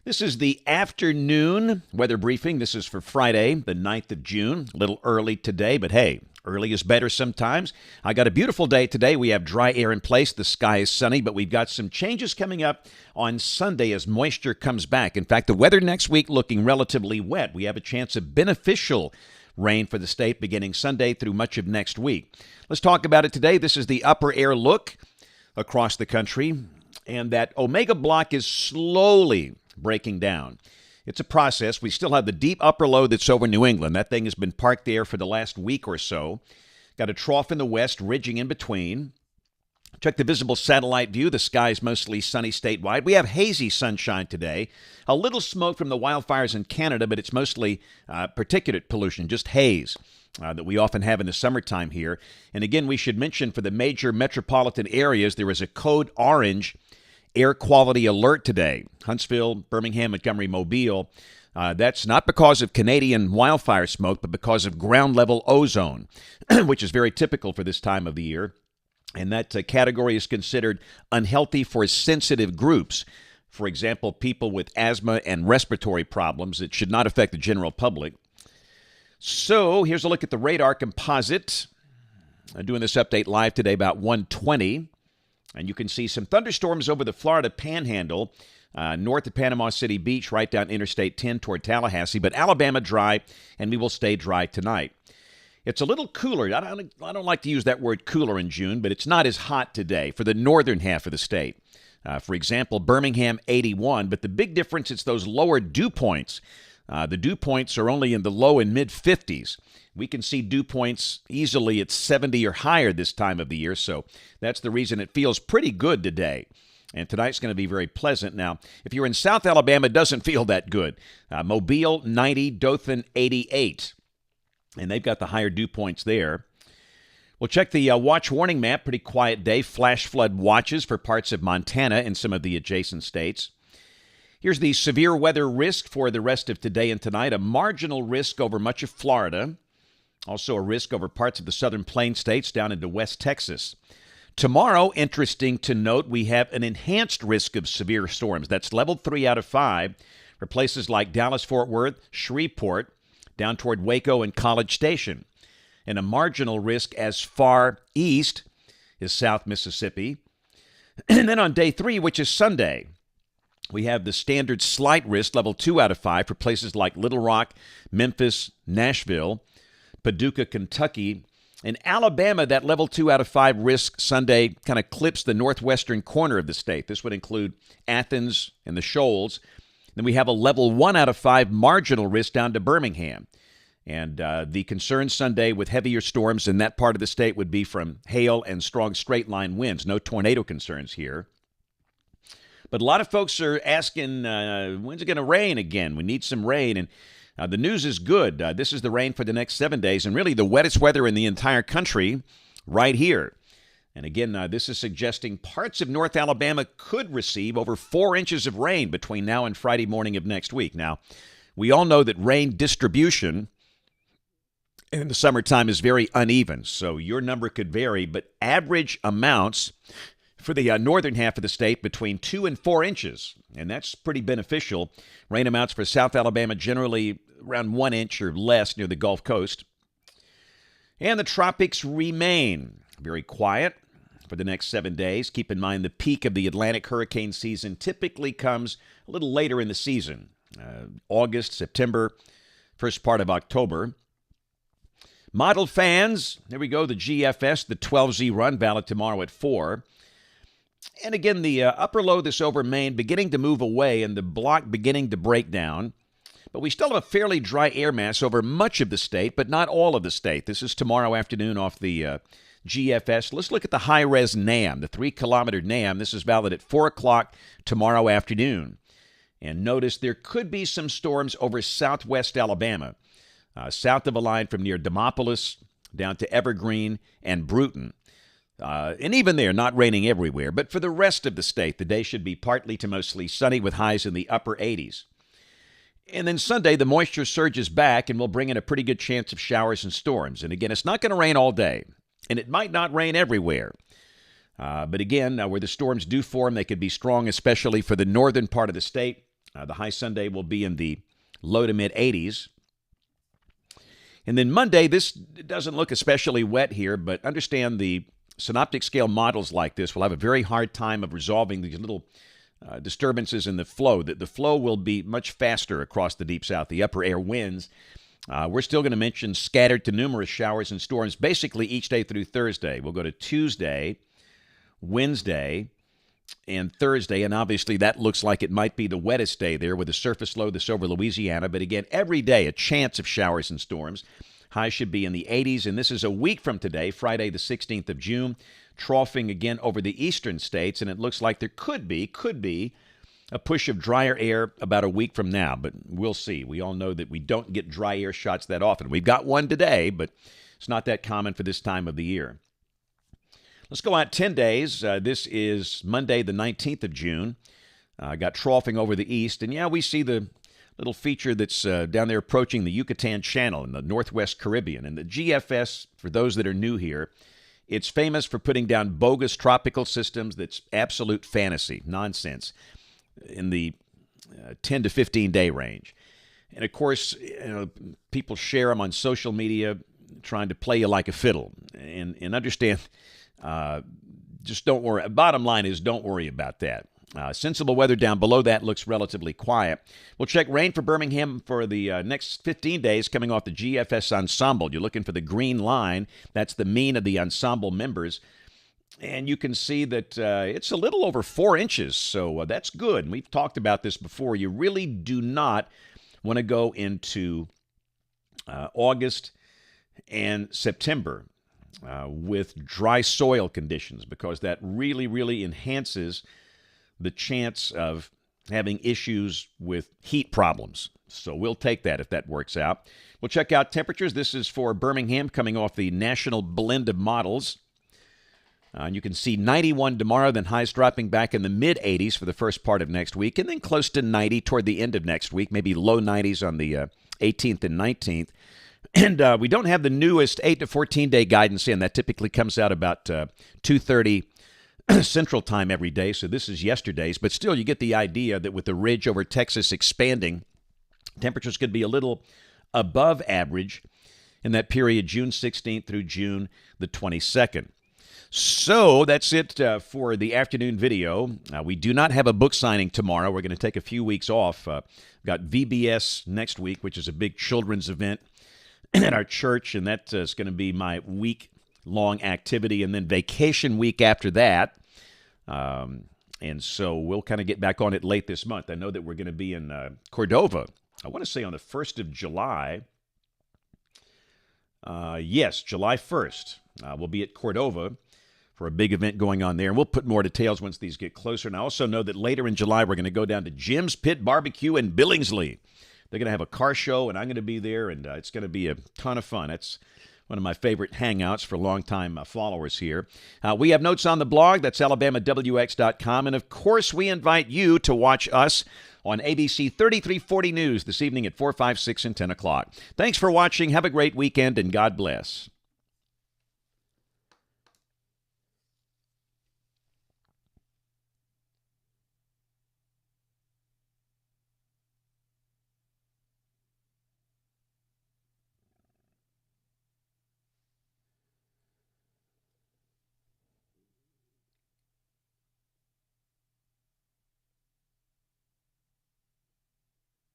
This is the afternoon weather briefing. This is for Friday, the 9th of June. A little early today, but hey, early is better sometimes. I got a beautiful day today. We have dry air in place. The sky is sunny, but we've got some changes coming up on Sunday as moisture comes back. In fact, the weather next week looking relatively wet. We have a chance of beneficial rain for the state beginning Sunday through much of next week. Let's talk about it today. This is the upper air look across the country, and that Omega block is slowly breaking down. It's a process. We still have the deep upper low that's over New England. That thing has been parked there for the last week or so. Got a trough in the west, ridging in between. Check the visible satellite view. The sky is mostly sunny statewide. We have hazy sunshine today. A little smoke from the wildfires in Canada, but it's mostly particulate pollution, just haze that we often have in the summertime here. And again, we should mention for the major metropolitan areas, there is a code orange air quality alert today. Huntsville, Birmingham, Montgomery, Mobile. That's not because of Canadian wildfire smoke, but because of ground level ozone, which is very typical for this time of the year. And that category is considered unhealthy for sensitive groups. For example, people with asthma and respiratory problems. It should not affect the general public. So here's a look at the radar composite. I'm doing this update live today about 1:20. And you can see some thunderstorms over the Florida Panhandle, north of Panama City Beach, right down Interstate 10 toward Tallahassee. But Alabama dry, and we will stay dry tonight. It's a little cooler. I don't like to use that word cooler in June, but it's not as hot today for the northern half of the state. For example, Birmingham 81, but the big difference is those lower dew points. The dew points are only in the low and mid-50s. We can see dew points easily at 70 or higher this time of the year, so that's the reason it feels pretty good today. And tonight's going to be very pleasant. Now, if you're in South Alabama, it doesn't feel that good. Mobile 90, Dothan 88. And they've got the higher dew points there. We'll check the watch warning map. Pretty quiet day. Flash flood watches for parts of Montana and some of the adjacent states. Here's the severe weather risk for the rest of today and tonight. A marginal risk over much of Florida. Also a risk over parts of the southern plain states down into West Texas. Tomorrow, interesting to note, we have an enhanced risk of severe storms. That's level 3 out of 5 for places like Dallas-Fort Worth, Shreveport, down toward Waco and College Station. And a marginal risk as far east is South Mississippi. And then on day 3, which is Sunday, we have the standard slight risk, level 2 out of 5, for places like Little Rock, Memphis, Nashville, Paducah, Kentucky. In Alabama, that level 2 out of 5 risk Sunday kind of clips the northwestern corner of the state. This would include Athens and the Shoals. Then we have a level 1 out of 5 marginal risk down to Birmingham. And the concern Sunday with heavier storms in that part of the state would be from hail and strong straight-line winds. No tornado concerns here. But a lot of folks are asking, when's it going to rain again? We need some rain. And the news is good. This is the rain for the next 7 days, and really the wettest weather in the entire country right here. And again, this is suggesting parts of North Alabama could receive over 4 inches of rain between now and Friday morning of next week. Now, we all know that rain distribution in the summertime is very uneven, so your number could vary, but average amounts for the northern half of the state between 2 and 4 inches, and that's pretty beneficial. Rain amounts for South Alabama generally around 1 inch or less near the Gulf Coast. And the tropics remain very quiet for the next 7 days. Keep in mind the peak of the Atlantic hurricane season typically comes a little later in the season, August, September, first part of October. Model fans, there we go, the GFS, the 12Z run, valid tomorrow at 4. And again, the upper low this over Maine beginning to move away and the block beginning to break down. But we still have a fairly dry air mass over much of the state, but not all of the state. This is tomorrow afternoon off the GFS. Let's look at the high-res NAM, the 3-kilometer NAM. This is valid at 4 o'clock tomorrow afternoon. And notice there could be some storms over southwest Alabama, south of a line from near Demopolis down to Evergreen and Bruton. And even there, not raining everywhere. But for the rest of the state, the day should be partly to mostly sunny with highs in the upper 80s. And then Sunday, the moisture surges back and will bring in a pretty good chance of showers and storms. And again, it's not going to rain all day. And it might not rain everywhere. But again, where the storms do form, they could be strong, especially for the northern part of the state. The high Sunday will be in the low to mid 80s. And then Monday, this doesn't look especially wet here, but understand the synoptic scale models like this will have a very hard time of resolving these little disturbances in the flow. The flow will be much faster across the deep south, the upper air winds. We're still going to mention scattered to numerous showers and storms basically each day through Thursday. We'll go to Tuesday, Wednesday, and Thursday, and obviously that looks like it might be the wettest day there with a surface low this over Louisiana. But again, every day a chance of showers and storms. Highs should be in the 80s, and this is a week from today, Friday the 16th of June, troughing again over the eastern states, and it looks like there could be a push of drier air about a week from now, but we'll see. We all know that we don't get dry air shots that often. We've got one today, but it's not that common for this time of the year. Let's go out 10 days. This is Monday, the 19th of June. Got troughing over the east. And, yeah, we see the little feature that's down there approaching the Yucatan Channel in the Northwest Caribbean. And the GFS, for those that are new here, it's famous for putting down bogus tropical systems that's absolute fantasy, nonsense, in the 10 to 15-day range. And, of course, people share them on social media trying to play you like a fiddle. And understand... just don't worry. Bottom line is don't worry about that. Sensible weather down below that looks relatively quiet. We'll check rain for Birmingham for the next 15 days coming off the GFS ensemble. You're looking for the green line. That's the mean of the ensemble members. And you can see that it's a little over 4 inches, so that's good. And we've talked about this before. You really do not want to go into August and September with dry soil conditions, because that really, really enhances the chance of having issues with heat problems. So we'll take that if that works out. We'll check out temperatures. This is for Birmingham coming off the national blend of models. And you can see 91 tomorrow, then highs dropping back in the mid-80s for the first part of next week, and then close to 90 toward the end of next week, maybe low 90s on the 18th and 19th. And we don't have the newest 8 to 14-day guidance in. That typically comes out about 2:30 Central Time every day, so this is yesterday's. But still, you get the idea that with the ridge over Texas expanding, temperatures could be a little above average in that period, June 16th through June the 22nd. So that's it for the afternoon video. We do not have a book signing tomorrow. We're going to take a few weeks off. We've got VBS next week, which is a big children's event at our church, and that is going to be my week-long activity, and then vacation week after that. And so we'll kind of get back on it late this month. I know that we're going to be in Cordova, I want to say on the 1st of July. Yes, July 1st. We'll be at Cordova for a big event going on there, and we'll put more details once these get closer. And I also know that later in July, we're going to go down to Jim's Pit Barbecue in Billingsley. They're going to have a car show, and I'm going to be there, and it's going to be a ton of fun. That's one of my favorite hangouts for longtime followers here. We have notes on the blog. That's AlabamaWX.com. And, of course, we invite you to watch us on ABC 3340 News this evening at 4, 5, 6, and 10 o'clock. Thanks for watching. Have a great weekend, and God bless.